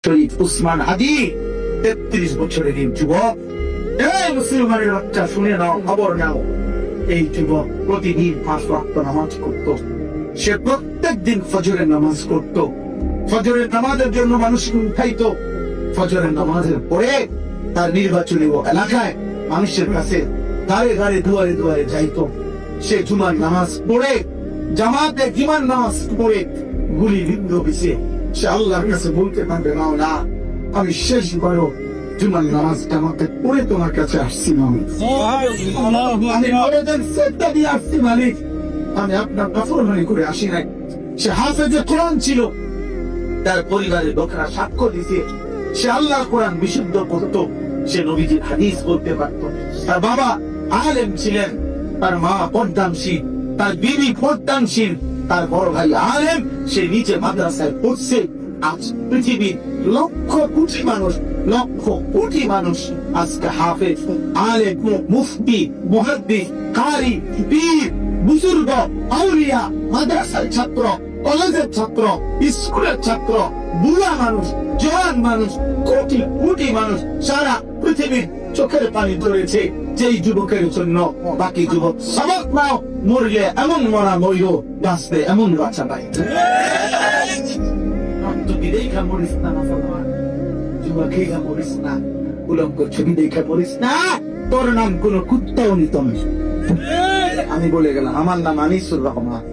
শহীদ উসমান হাদি 33 বছরের এই যুবক। এই মুসলমানের বাচ্চা, শুনে নাও, খবর নাও। এই যুবক প্রতিদিন 5 ওয়াক্ত নামাজ করত। সে প্রত্যেক দিন ফজরের নামাজ করত। ফজরের নামাজের জন্য মানুষকে উঠাইতো। ফজরের নামাজের পরে তার নির্বাচনী এলাকায় মানুষের কাছে দাঁড়ে দাঁড়ে দুয়ারে দুয়ারে যাইতো। সে জুমার নামাজ পড়ে, জামাতে জুমার নামাজ পড়ে গুলিবিদ্ধ হয়েছে। সে আল্লাহর কাছে বলতে পারবে না, না আমি শেষবারও জুমার নামাজ জামাতে পড়ে তোমার কাছে আসছি মালিক। আমি আবেদন সেটা দিয়ে আসছি মালিক, আমি আপনার নাফরমানি করে আসি নাই। সে হাফেজে কোরআন ছিল, তার পরিবারের লোকেরা সাক্ষ্য দিছে সে আল্লাহ কোরআন বিশুদ্ধ পড়তো, সে নবীজির হাদিস বলতে পারত। তার বাবা আলেম ছিলেন, তার মা পর্দানশীল, তার বিবি পর্দানশীল, তার বড় ভাই আলেম, সে নিচে মাদ্রাসায় পড়ছে। আজ পৃথিবীর লক্ষ কোটি মানুষ আজকে হাফেজ, আলেম, মুফতি, মুহাদ্দিস, কারি, পীর, বুজুর্গ, আউলিয়া, মাদ্রাসার ছাত্র, কলেজের ছাত্র, স্কুলের ছাত্র, বুড়া মানুষ, জওয়ান মানুষ, কোটি কোটি মানুষ সারা পৃথিবীর চোখের পানি ধরেছে যেই যুবকের জন্য। বাকি যুবক সবক নাও, মরলে এমন মরা মরিও, বাঁচতে এমন বাঁচা পাই। তুই দেখা মরিস না, যুবক দেখা মরিস না, উলঙ্গ ছবি দেখা মরিস না, তোর নাম কোন কুত্তাও নিত না। আমি বলে গেলাম, আমার নাম আনিসুর রহমান।